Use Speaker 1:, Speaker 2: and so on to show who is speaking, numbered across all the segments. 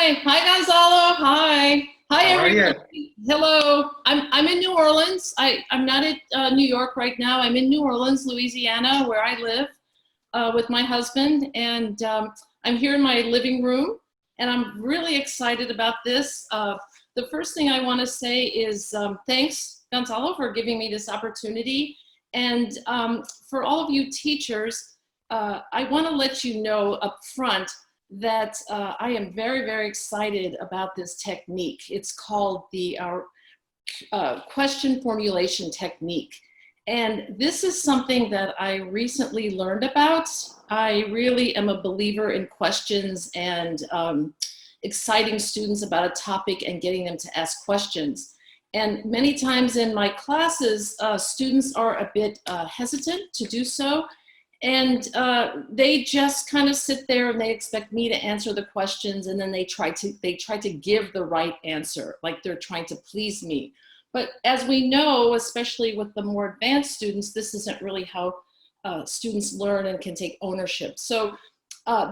Speaker 1: Hi Gonzalo. Hi
Speaker 2: How are you?
Speaker 1: everybody. Hello. I'm in New Orleans. I'm not at New York right now. I'm in New Orleans, Louisiana, where I live with my husband, and I'm here in my living room, and I'm really excited about this. The first thing I want to say is thanks, Gonzalo, for giving me this opportunity, and for all of you teachers, I want to let you know up front that I am very, very excited about this technique. It's called the question formulation technique. And this is something that I recently learned about. I really am a believer in questions and exciting students about a topic and getting them to ask questions. And many times in my classes, students are a bit hesitant to do so. And they just kind of sit there and they expect me to answer the questions, and then they try to give the right answer, like they're trying to please me. But as we know, especially with the more advanced students, this isn't really how students learn and can take ownership. So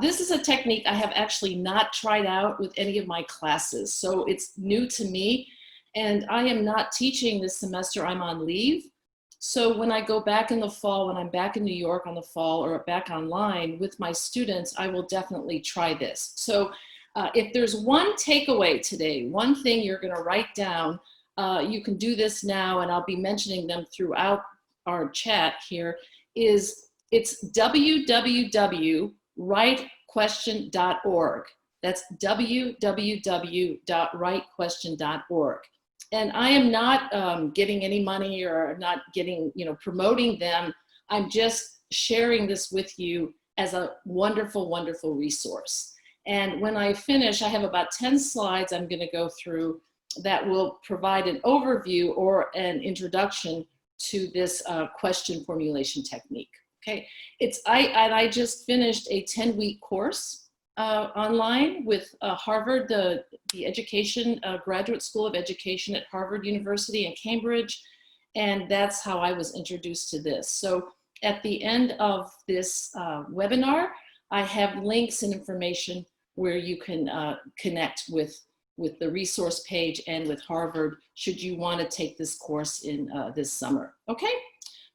Speaker 1: this is a technique I have actually not tried out with any of my classes. So it's new to me, and I am not teaching this semester. I'm on leave. So when I go back in the fall, when I'm back in New York on the fall or back online with my students, I will definitely try this. So if there's one takeaway today, one thing you're going to write down, you can do this now, and I'll be mentioning them throughout our chat here, is it's www.writequestion.org. That's www.writequestion.org. And I am not getting any money or not getting, promoting them. I'm just sharing this with you as a wonderful, wonderful resource. And when I finish, I have about 10 slides I'm going to go through that will provide an overview or an introduction to this question formulation technique. Okay, I just finished a 10-week course online with Harvard, the education, Graduate School of Education at Harvard University in Cambridge. And that's how I was introduced to this. So at the end of this webinar, I have links and information where you can connect with the resource page and with Harvard should you want to take this course in this summer. Okay,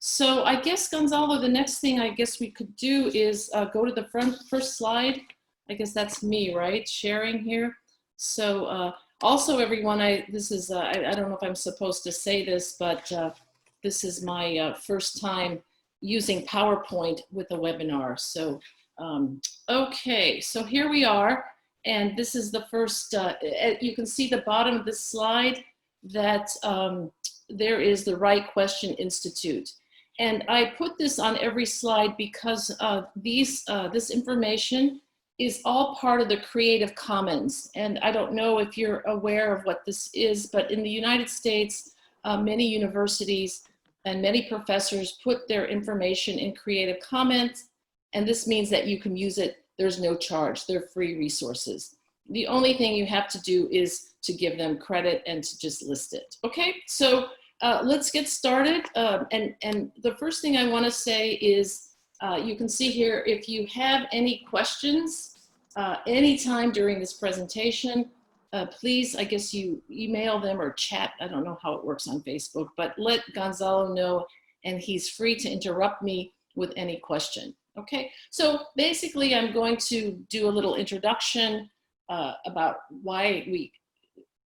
Speaker 1: so I guess, Gonzalo, the next thing I guess we could do is go to the first slide. I guess that's me, right? Sharing here. So also everyone, I don't know if I'm supposed to say this, but this is my first time using PowerPoint with a webinar. So, okay, so here we are. And this is the first, you can see the bottom of this slide that there is the Right Question Institute. And I put this on every slide because this information is all part of the Creative Commons. And I don't know if you're aware of what this is, but in the United States, many universities and many professors put their information in Creative Commons, and this means that you can use it. There's no charge. They're free resources. The only thing you have to do is to give them credit and to just list it. Okay, so let's get started. And the first thing I want to say is, you can see here, if you have any questions anytime during this presentation, please, I guess you email them or chat. I don't know how it works on Facebook, but let Gonzalo know, and he's free to interrupt me with any question. Okay, so basically I'm going to do a little introduction about why we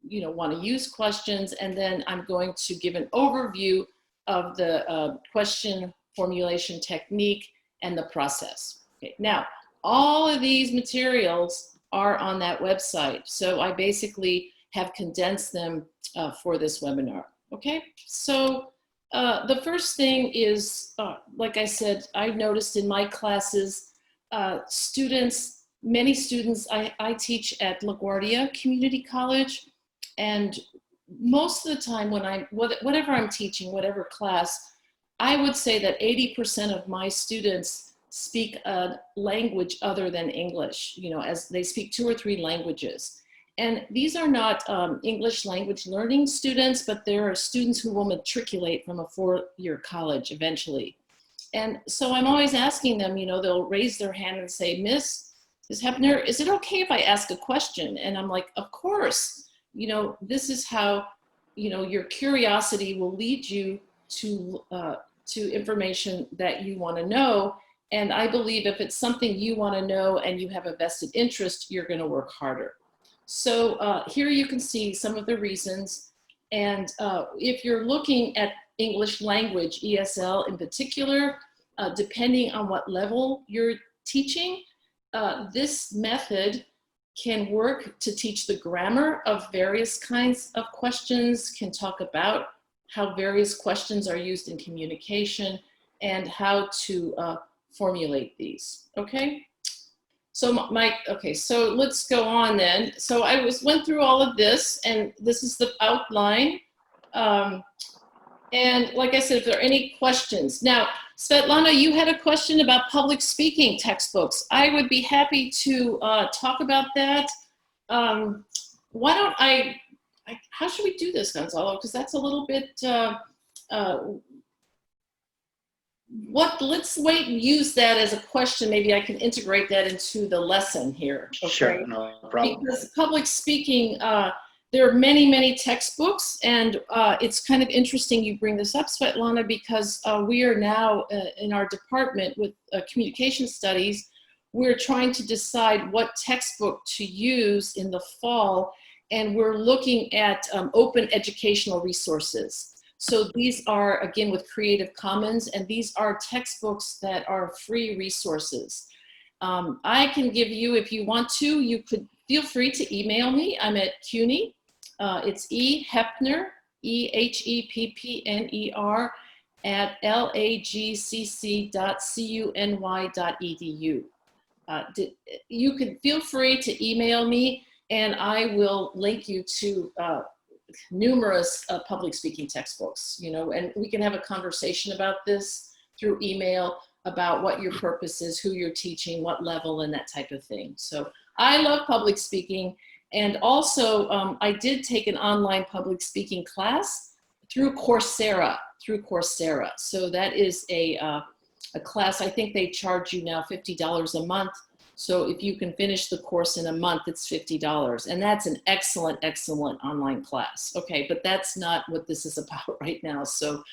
Speaker 1: want to use questions, and then I'm going to give an overview of the question formulation technique and the process. Okay, now, all of these materials are on that website, so I basically have condensed them for this webinar. Okay, so the first thing is, like I said, I've noticed in my classes, many students, I teach at LaGuardia Community College, and most of the time when whatever I'm teaching, whatever class, I would say that 80% of my students speak a language other than English, as they speak 2 or 3 languages. And these are not English language learning students, but there are students who will matriculate from a 4-year college eventually. And so I'm always asking them, they'll raise their hand and say, Miss, Ms. Heppner, is it okay if I ask a question? And I'm like, of course. You know, this is how, you know, your curiosity will lead you to information that you want to know. And I believe if it's something you want to know and you have a vested interest, you're going to work harder. So here you can see some of the reasons. And if you're looking at English language, ESL in particular, depending on what level you're teaching, this method can work to teach the grammar of various kinds of questions, can talk about how various questions are used in communication and how to formulate these, okay? So okay, so let's go on then. So I went through all of this, and this is the outline. And like I said, if there are any questions. Now, Svetlana, you had a question about public speaking textbooks. I would be happy to talk about that. Why don't how should we do this, Gonzalo? Because that's a little bit, let's wait and use that as a question. Maybe I can integrate that into the lesson here. Okay?
Speaker 2: Sure, no problem.
Speaker 1: Because public speaking, there are many, many textbooks, and it's kind of interesting you bring this up, Svetlana, because we are now in our department with communication studies, we're trying to decide what textbook to use in the fall, and we're looking at open educational resources. So these are, again, with Creative Commons, and these are textbooks that are free resources. I can give you, if you want to, you could feel free to email me. I'm at CUNY. It's Heppner, EHEPPNER, at lagcc.cuny.edu. You can feel free to email me, and I will link you to numerous public speaking textbooks, you know, and we can have a conversation about this through email about what your purpose is, who you're teaching, what level, and that type of thing. So I love public speaking. And also, I did take an online public speaking class through Coursera. So that is a class. I think they charge you now $50 a month. So if you can finish the course in a month, it's $50. And that's an excellent, excellent online class. Okay, but that's not what this is about right now. So,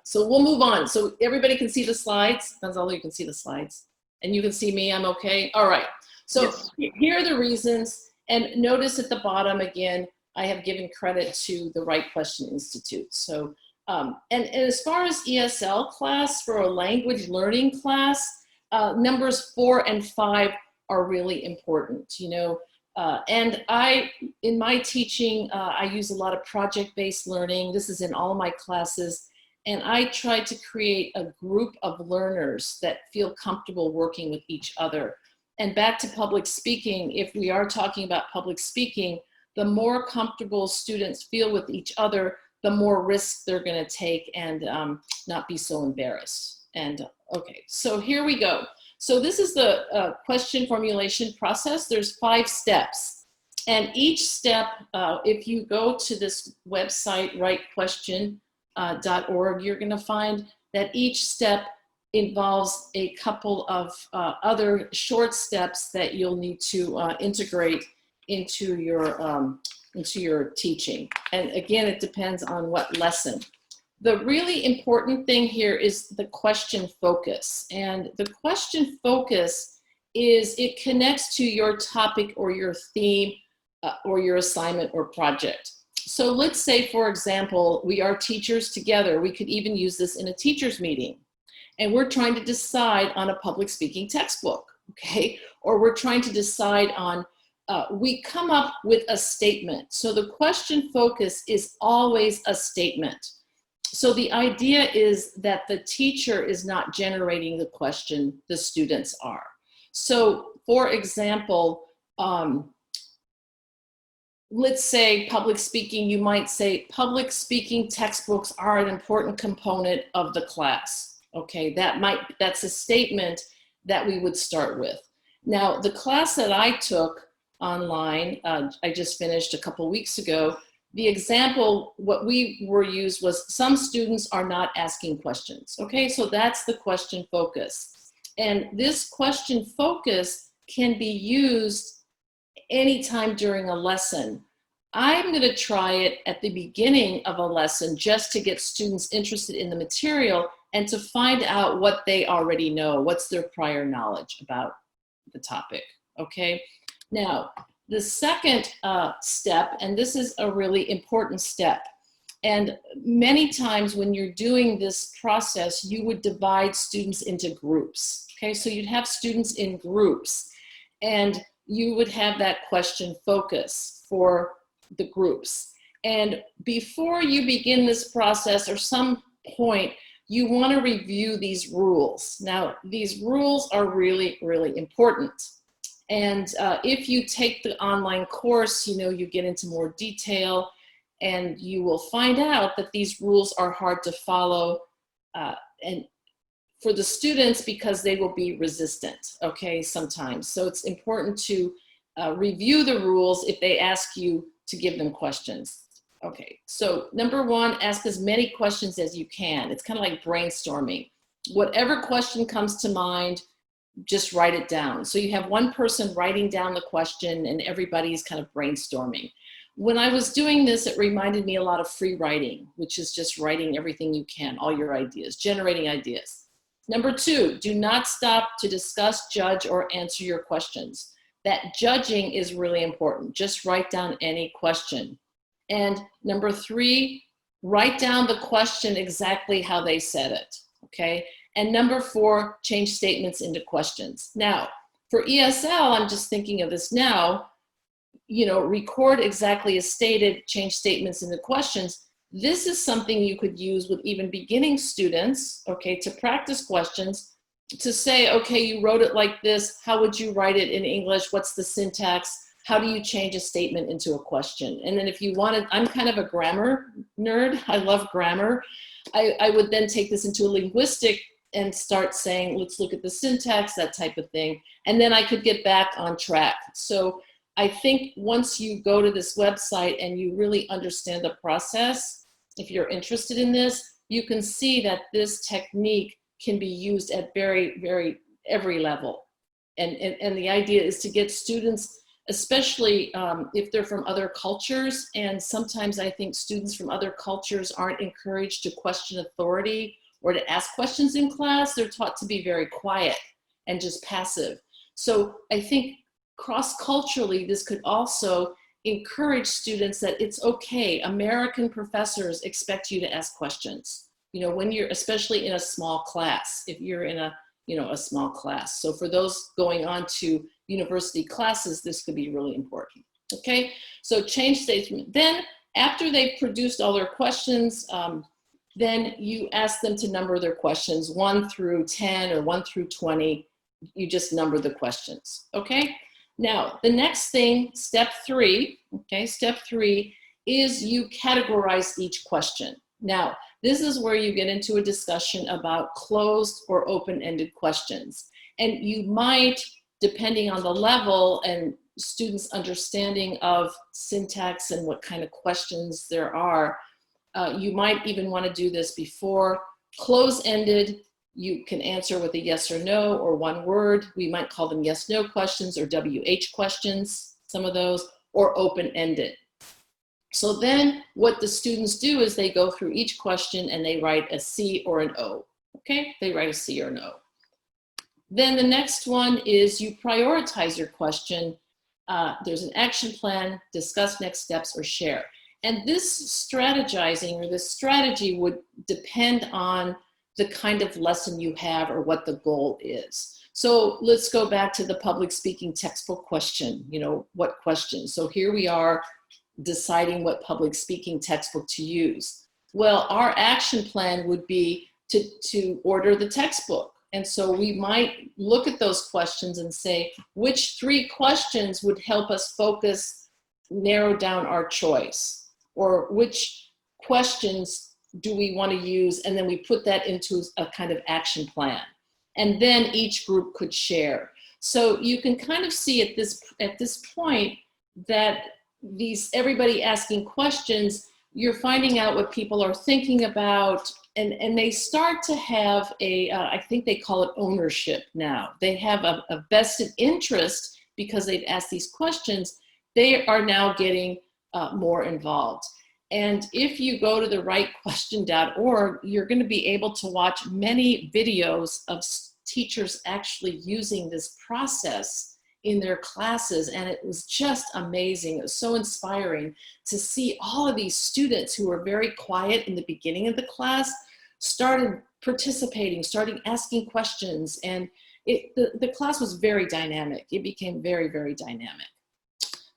Speaker 1: so we'll move on. So everybody can see the slides. Gonzalo, you can see the slides. And you can see me, I'm okay? All right. So yes. Here are the reasons. And notice at the bottom, again, I have given credit to the Right Question Institute. So, and as far as ESL class, for a language learning class, numbers 4 and 5 are really important, you know. And in my teaching, I use a lot of project-based learning. This is in all my classes. And I try to create a group of learners that feel comfortable working with each other. And back to public speaking, if we are talking about public speaking, the more comfortable students feel with each other, the more risks they're going to take and not be so embarrassed. And okay, so here we go. So this is the question formulation process. There's 5 steps. And each step, if you go to this website, rightquestion.org, you're going to find that each step involves a couple of other short steps that you'll need to integrate into your teaching. And again, it depends on what lesson. The really important thing here is the question focus. And the question focus is it connects to your topic or your theme or your assignment or project. So let's say, for example, we are teachers together. We could even use this in a teachers meeting. And we're trying to decide on a public speaking textbook, okay? Or we're trying to decide on, we come up with a statement. So the question focus is always a statement. So the idea is that the teacher is not generating the question, the students are. So for example, let's say public speaking, you might say public speaking textbooks are an important component of the class. Okay, that's a statement that we would start with. Now, the class that I took online, I just finished a couple weeks ago, the example, what we were used was some students are not asking questions. Okay, so that's the question focus. And this question focus can be used anytime during a lesson. I'm going to try it at the beginning of a lesson just to get students interested in the material and to find out what they already know, what's their prior knowledge about the topic, okay? Now, the second step, and this is a really important step, and many times when you're doing this process, you would divide students into groups, okay? So you'd have students in groups, and you would have that question focus for the groups. And before you begin this process, or some point, you want to review these rules. Now, these rules are really, really important. And if you take the online course, you know, you get into more detail, and you will find out that these rules are hard to follow and for the students because they will be resistant, okay, sometimes. So it's important to review the rules if they ask you to give them questions. Okay, so number one, ask as many questions as you can. It's kind of like brainstorming. Whatever question comes to mind, just write it down. So you have one person writing down the question and everybody's kind of brainstorming. When I was doing this, it reminded me a lot of free writing, which is just writing everything you can, all your ideas, generating ideas. Number two, do not stop to discuss, judge, or answer your questions. That judging is really important. Just write down any question. And number three, write down the question exactly how they said it, okay? And number four, change statements into questions. Now, for ESL, I'm just thinking of this now, you know, record exactly as stated, change statements into questions. This is something you could use with even beginning students, okay, to practice questions, to say, okay, you wrote it like this, how would you write it in English? What's the syntax? How do you change a statement into a question? And then if you wanted, I'm kind of a grammar nerd, I love grammar. I would then take this into a linguistic and start saying, let's look at the syntax, that type of thing. And then I could get back on track. So I think once you go to this website and you really understand the process, if you're interested in this, you can see that this technique can be used at every level. And the idea is to get students, especially if they're from other cultures, and sometimes I think students from other cultures aren't encouraged to question authority or to ask questions in class. They're taught to be very quiet and just passive. So I think cross-culturally, this could also encourage students that it's okay. American professors expect you to ask questions. You know, when you're, especially in a small class, if you're in a, you know, a small class. So for those going on to university classes, this could be really important. Okay, so change statement. Then after they've produced all their questions, then you ask them to number their questions 1 through 10 or 1 through 20. You just number the questions, okay? Now, the next thing, step 3, okay, step 3 is you categorize each question. Now, this is where you get into a discussion about closed or open-ended questions. And you might, depending on the level and students' understanding of syntax and what kind of questions there are, you might even want to do this before. Close-ended, you can answer with a yes or no or one word. We might call them yes-no questions or WH questions, some of those, or open-ended. So then what the students do is they go through each question and they write a C or an O, okay? They write a C or an O. Then the next one is you prioritize your question. There's an action plan, discuss next steps, or share. And this strategizing or this strategy would depend on the kind of lesson you have or what the goal is. So let's go back to the public speaking textbook question, you know, what question? So here we are deciding what public speaking textbook to use. Well, our action plan would be to order the textbook. And so we might look at those questions and say, which 3 questions would help us focus, narrow down our choice? Or which questions do we want to use? And then we put that into a kind of action plan. And then each group could share. So you can kind of see at this point that everybody asking questions, you're finding out what people are thinking about, and they start to have I think they call it ownership now. They have a vested interest because they've asked these questions. They are now getting more involved. And if you go to the rightquestion.org, you're going to be able to watch many videos of teachers actually using this process in their classes. And it was just amazing. It was so inspiring to see all of these students who were very quiet in the beginning of the class started participating, started asking questions. And the class was very dynamic. It became very, very dynamic.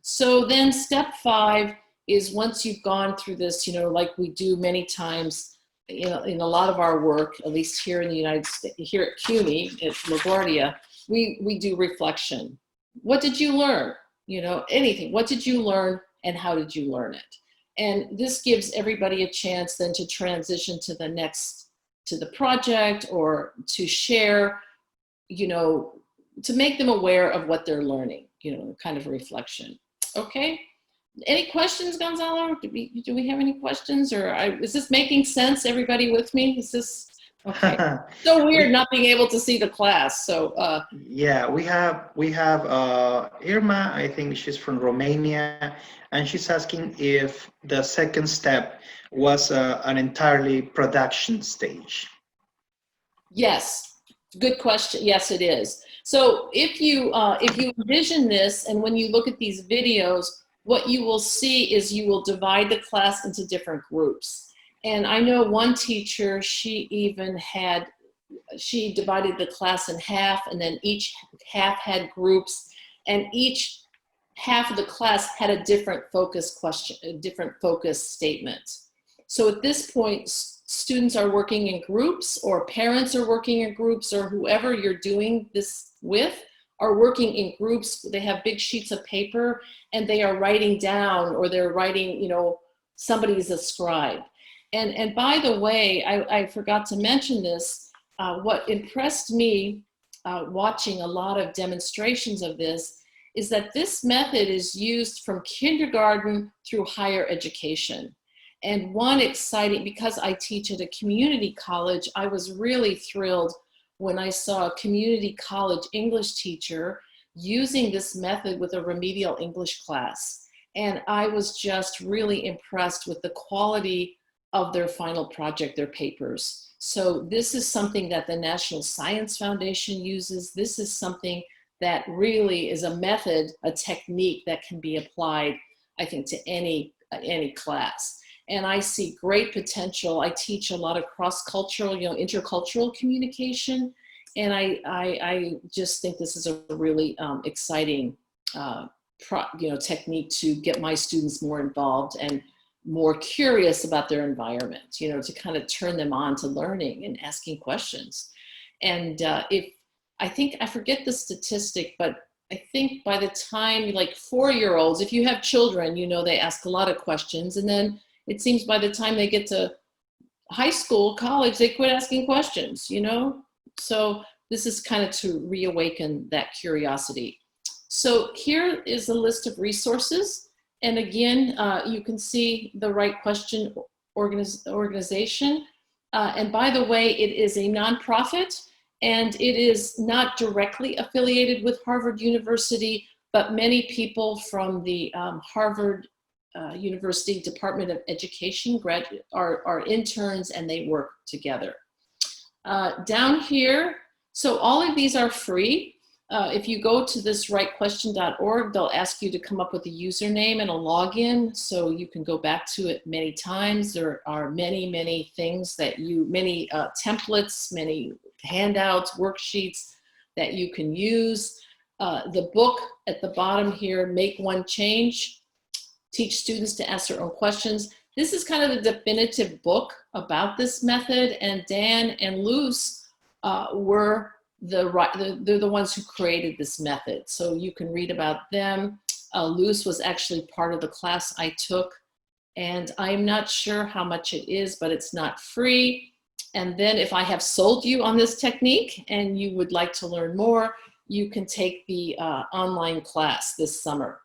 Speaker 1: So then step 5 is, once you've gone through this, like we do many times, in a lot of our work, at least here in the United States, here at CUNY, at LaGuardia, we do reflection. What did you learn? Anything. What did you learn and how did you learn it? And this gives everybody a chance then to transition to the project, or to share, to make them aware of what they're learning, kind of reflection. Okay. Any questions, Gonzalo? Do we have any questions, or is this making sense? Everybody with me? Is this okay? So weird not being able to see the class. So
Speaker 2: yeah, we have Irma. I think she's from Romania, and she's asking if the second step was an entirely production stage.
Speaker 1: Yes, good question. Yes, it is. So if you envision this, and when you look at these videos, what you will see is you will divide the class into different groups. And I know one teacher, she divided the class in half, and then each half had groups, and each half of the class had a different focus question, a different focus statement. So at this point, students are working in groups, or parents are working in groups, or whoever you're doing this with are working in groups. They have big sheets of paper and they are writing down, or they're writing, somebody's a scribe. And by the way, I forgot to mention this, what impressed me watching a lot of demonstrations of this is that this method is used from kindergarten through higher education. And one exciting, because I teach at a community college, I was really thrilled when I saw a community college English teacher using this method with a remedial English class. And I was just really impressed with the quality of their final project, their papers. So this is something that the National Science Foundation uses. This is something that really is a method, a technique that can be applied, I think, to any class. And I see great potential. I teach a lot of cross-cultural, intercultural communication. And I just think this is a really exciting technique to get my students more involved and more curious about their environment, to kind of turn them on to learning and asking questions. And I think, I forget the statistic, but I think by the time, like 4-year-olds, if you have children, they ask a lot of questions, and then it seems by the time they get to high school, college, they quit asking questions, So this is kind of to reawaken that curiosity. So here is a list of resources. And again, you can see the Right Question organization. And by the way, it is a nonprofit, and it is not directly affiliated with Harvard University, but many people from the Harvard University Department of Education are interns, and they work together. Down here, so all of these are free. If you go to this rightquestion.org, they'll ask you to come up with a username and a login, so you can go back to it many times. There are many, many things many templates, many handouts, worksheets that you can use. The book at the bottom here, Make One Change, teach students to ask their own questions. This is kind of the definitive book about this method, and Dan and Luz were they're the ones who created this method. So you can read about them. Luz was actually part of the class I took, and I'm not sure how much it is, but it's not free. And then if I have sold you on this technique and you would like to learn more, you can take the online class this summer.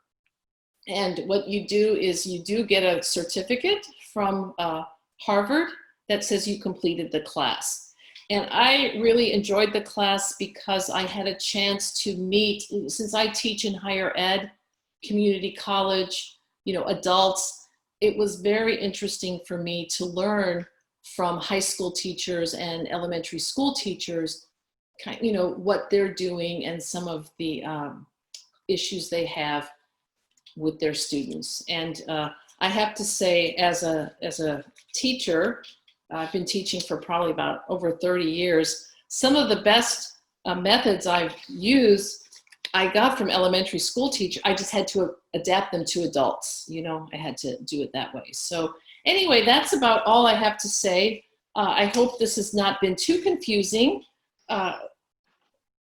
Speaker 1: And what you do is you do get a certificate from Harvard that says you completed the class. And I really enjoyed the class because I had a chance to meet, since I teach in higher ed, community college, adults, it was very interesting for me to learn from high school teachers and elementary school teachers, what they're doing and some of the issues they have with their students. And I have to say, as a teacher, I've been teaching for probably about over 30 years. Some of the best methods I've used, I got from elementary school teacher. I just had to adapt them to adults. I had to do it that way. So anyway, that's about all I have to say. I hope this has not been too confusing.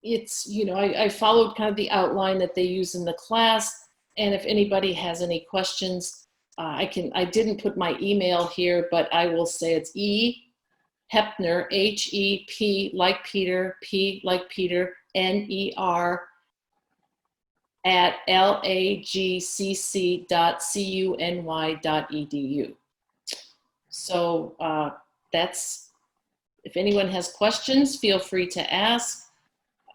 Speaker 1: It's, I followed kind of the outline that they use in the class. And if anybody has any questions, I didn't put my email here, but I will say it's Heppner, H-E-P like Peter, P like Peter, N-E-R at lagcc.cuny.edu. So if anyone has questions, feel free to ask.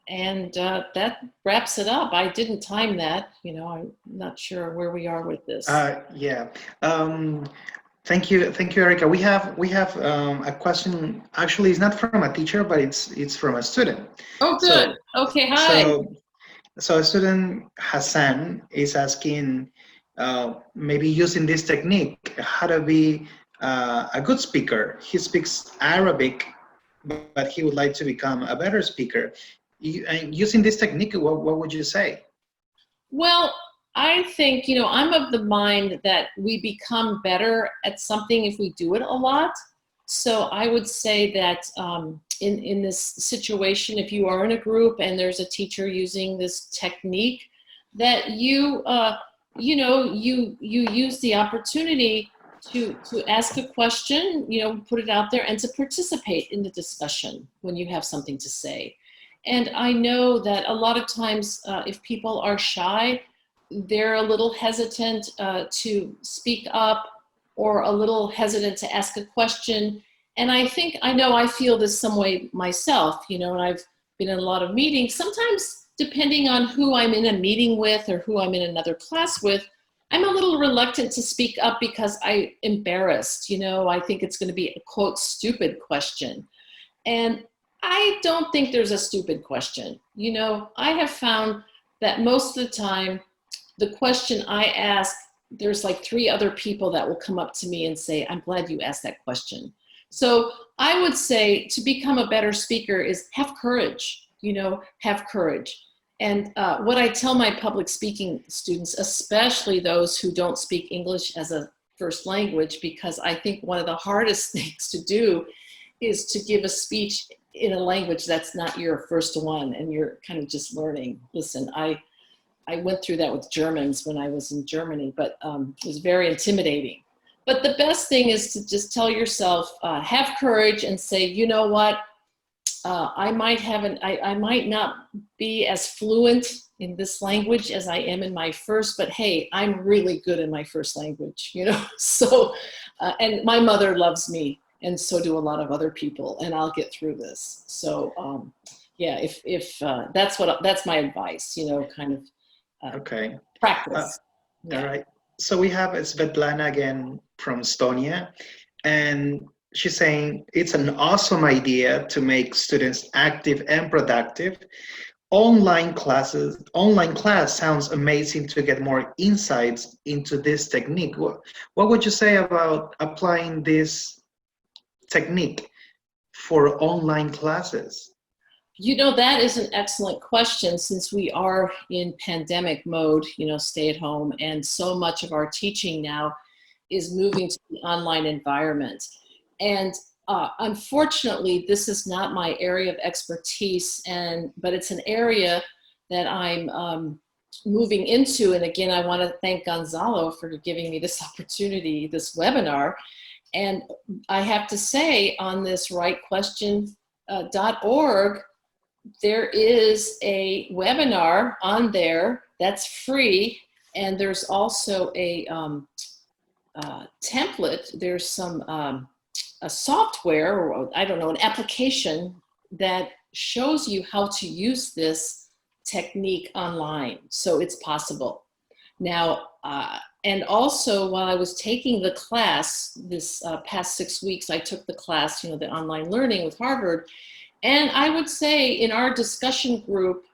Speaker 1: And that wraps it up. I didn't time that. I'm not sure where we are with this.
Speaker 2: Yeah. Thank you, Erika. We have a question. Actually, it's not from a teacher, but it's from a student.
Speaker 1: Oh, good. Okay. Hi.
Speaker 2: So a student, Hassan, is asking, maybe using this technique, how to be a good speaker. He speaks Arabic, but he would like to become a better speaker. Using this technique, what would you say? Well,
Speaker 1: I think, I'm of the mind that we become better at something if we do it a lot. So I would say that in this situation, if you are in a group and there's a teacher using this technique, that you use the opportunity to ask a question, put it out there, and to participate in the discussion when you have something to say. And I know that a lot of times if people are shy, they're a little hesitant to speak up or a little hesitant to ask a question. And I feel this some way myself, and I've been in a lot of meetings. Sometimes, depending on who I'm in a meeting with or who I'm in another class with, I'm a little reluctant to speak up because I'm embarrassed. I think it's going to be a quote stupid question. And I don't think there's a stupid question. I have found that most of the time, the question I ask, there's like 3 other people that will come up to me and say, I'm glad you asked that question. So I would say to become a better speaker is have courage, have courage. And what I tell my public speaking students, especially those who don't speak English as a first language, because I think one of the hardest things to do is to give a speech in a language that's not your first one and you're kind of just learning. Listen, I went through that with Germans when I was in Germany, but it was very intimidating. But the best thing is to just tell yourself, have courage and say, you know what, I might not be as fluent in this language as I am in my first, but hey, I'm really good in my first language, So, and my mother loves me, and so do a lot of other people, and I'll get through this. So, yeah, if that's my advice, kind of.
Speaker 2: Okay.
Speaker 1: Practice.
Speaker 2: All right. So we have Svetlana again from Estonia, and she's saying it's an awesome idea to make students active and productive. Online class sounds amazing to get more insights into this technique. What would you say about applying this technique for online classes?
Speaker 1: That is an excellent question, since we are in pandemic mode, stay at home, and so much of our teaching now is moving to the online environment. And unfortunately, this is not my area of expertise, but it's an area that I'm moving into. And again, I want to thank Gonzalo for giving me this opportunity, this webinar. And I have to say, on this rightquestion.org, there is a webinar on there that's free, and there's also a template. There's some a software, or I don't know, an application that shows you how to use this technique online. So it's possible. Now, and also while I was taking the class this past 6 weeks, I took the class, you know, the online learning with Harvard. And I would say in our discussion group,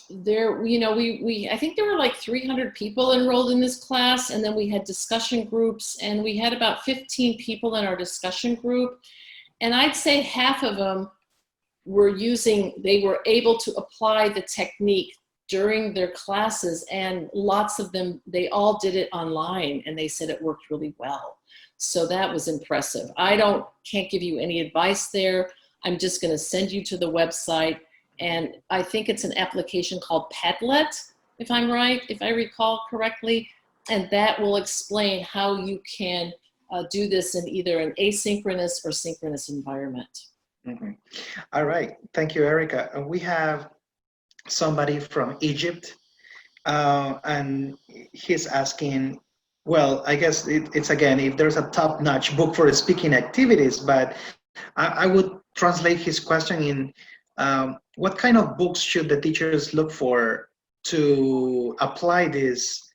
Speaker 1: there, you know, I think there were like 300 people enrolled in this class, and then we had discussion groups, and we had about 15 people in our discussion group, and I'd say half of them they were able to apply the technique during their classes, and lots of them, they all did it online, and they said it worked really well. So that was impressive. Can't give you any advice there. I'm just going to send you to the website. And I think it's an application called Padlet, if I'm right, if I recall correctly. And that will explain how you can do this in either an asynchronous or synchronous environment.
Speaker 2: Mm-hmm. All right. Thank you, Erika. We have somebody from Egypt, and he's asking, well, I guess it's again, if there's a top-notch book for speaking activities, but I would translate his question in what kind of books should the teachers look for to apply this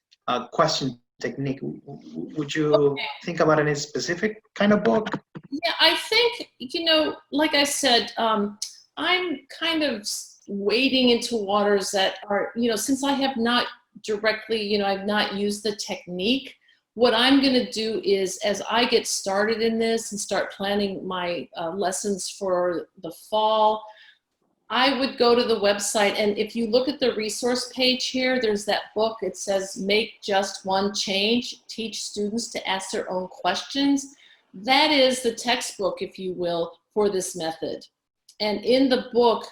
Speaker 2: question technique? Would you think about any specific kind of book?
Speaker 1: Yeah, I think, you know, like I said, I'm kind of wading into waters that are, you know, since I have not directly, you know, I've not used the technique, what I'm going to do is, as I get started in this and start planning my lessons for the fall, I would go to the website, and if you look at the resource page here, there's that book. It says, Make Just One Change, Teach Students to Ask Their Own Questions. That is the textbook, if you will, for this method. And in the book,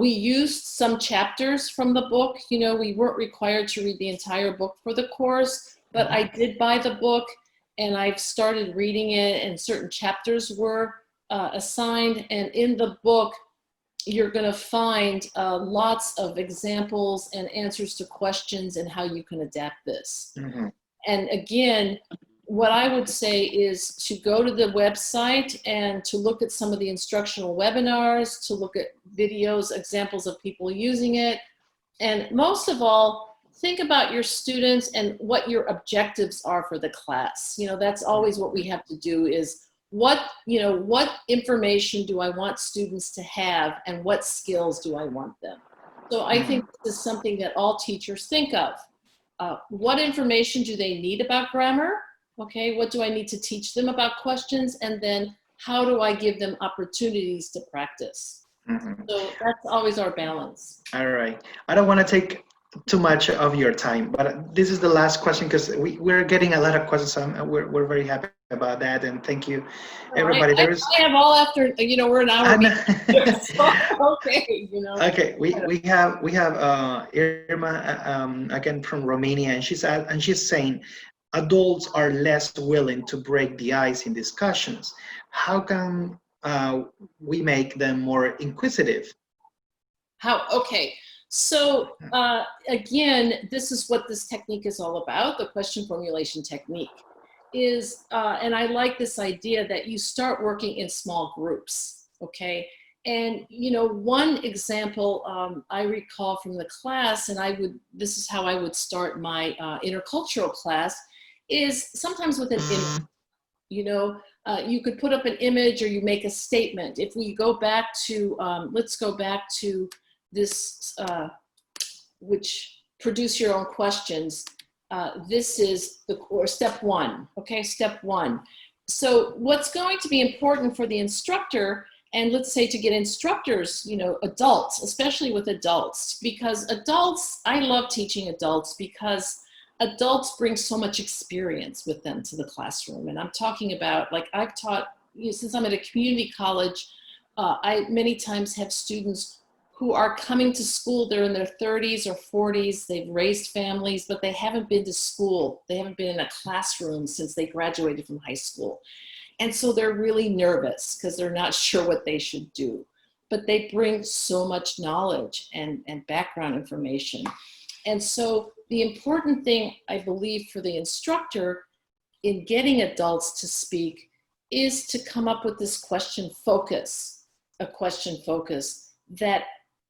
Speaker 1: we used some chapters from the book. You know, we weren't required to read the entire book for the course, but I did buy the book, and I've started reading it, and certain chapters were assigned. And in the book, you're going to find lots of examples and answers to questions and how you can adapt this. Mm-hmm. And again, what I would say is to go to the website and to look at some of the instructional webinars, to look at videos, examples of people using it. And most of all, think about your students and what your objectives are for the class. You know, that's always what we have to do is what information do I want students to have, and what skills do I want them? So I think this is something that all teachers think of. What information do they need about grammar? Okay, what do I need to teach them about questions? And then how do I give them opportunities to practice? Mm-hmm. So that's always our balance.
Speaker 2: All right. I don't want to take too much of your time, but this is the last question because we're getting a lot of questions. So we're very happy about that, and thank you, everybody.
Speaker 1: I have all after, you know, we're an hour. So, okay, you know.
Speaker 2: Okay, we have Irma again from Romania, and she's saying adults are less willing to break the ice in discussions. How can we make them more inquisitive?
Speaker 1: Okay. So again, this is what this technique is all about. The question formulation technique is, and I like this idea that you start working in small groups, okay? And, you know, one example I recall from the class, and this is how I would start my intercultural class, is sometimes with an image. You know, you could put up an image or you make a statement. If we go back to, let's go back to this, which produce your own questions. This is step one, okay, step one. So what's going to be important for the instructor, and let's say to get instructors, you know, adults, especially with adults, because adults, I love teaching adults because adults bring so much experience with them to the classroom. And I'm talking about, like I've taught, you know, since I'm at a community college, I many times have students who are coming to school. They're in their 30s or 40s, they've raised families, but they haven't been to school. They haven't been in a classroom since they graduated from high school. And so they're really nervous because they're not sure what they should do. But they bring so much knowledge and background information. And so the important thing, I believe, for the instructor in getting adults to speak is to come up with this question focus, a question focus that,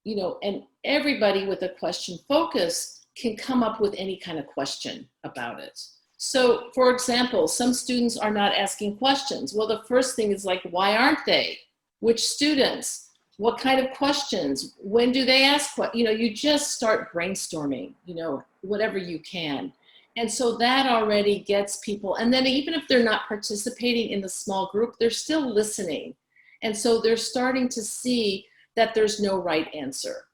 Speaker 1: you know, and everybody with a question focus can come up with any kind of question about it. So for example, some students are not asking questions. Well, the first thing is like, why aren't they? Which students? What kind of questions? When do they ask what? You know, you just start brainstorming, you know, whatever you can. And so that already gets people, and then even if they're not participating in the small group, they're still listening. And so they're starting to see that there's no right answer.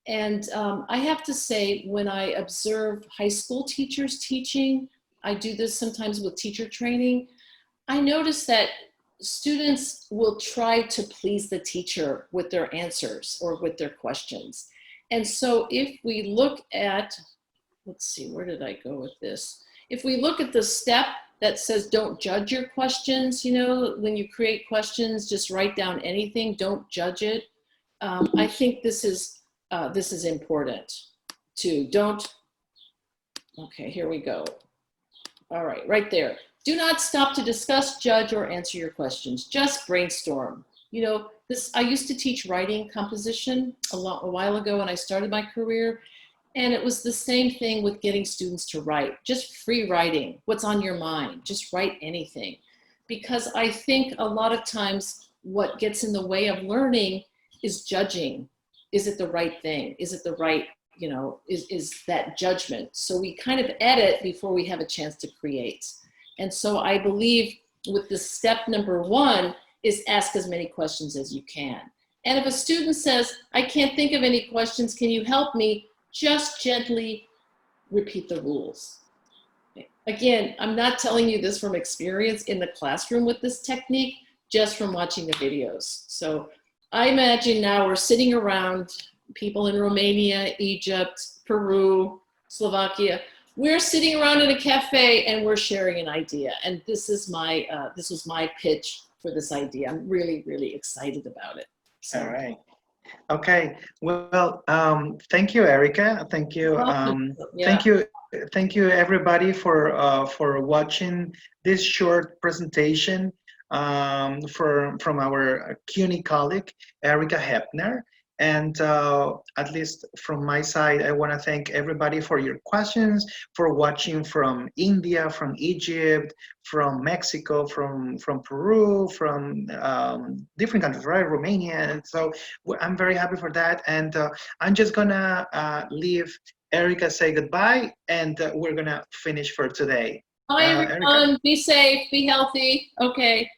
Speaker 1: And I have to say, when I observe high school teachers teaching, I do this sometimes with teacher training, I notice that students will try to please the teacher with their answers or with their questions. And so if we look at, let's see, where did I go with this? If we look at the step that says don't judge your questions, you know, when you create questions, just write down anything, don't judge it. I think this is important too. Don't, okay, here we go. All right, right there. Do not stop to discuss, judge, or answer your questions. Just brainstorm. You know, this, I used to teach writing composition a while ago when I started my career. And it was the same thing with getting students to write, just free writing, what's on your mind, just write anything. Because I think a lot of times what gets in the way of learning is judging. Is it the right thing? Is it the right, you know, is that judgment? So we kind of edit before we have a chance to create. And so I believe with the step number one is ask as many questions as you can. And if a student says, I can't think of any questions, can you help me? Just gently repeat the rules. Again, I'm not telling you this from experience in the classroom with this technique, just from watching the videos. So I imagine now we're sitting around, people in Romania, Egypt, Peru, Slovakia. We're sitting around in a cafe and we're sharing an idea. And this was my pitch for this idea. I'm really, really excited about it. So.
Speaker 2: All right. Okay. Well, thank you, Erika. Thank you.
Speaker 1: Yeah.
Speaker 2: Thank you, everybody, for watching this short presentation from our CUNY colleague, Erika Heppner. And at least from my side, I want to thank everybody for your questions, for watching from India, from Egypt, from Mexico, from Peru, from different countries, right? Romania. And so I'm very happy for that. And I'm just going to leave Erika say goodbye, and we're going to finish for today.
Speaker 1: Bye, everyone. Be safe. Be healthy. Okay.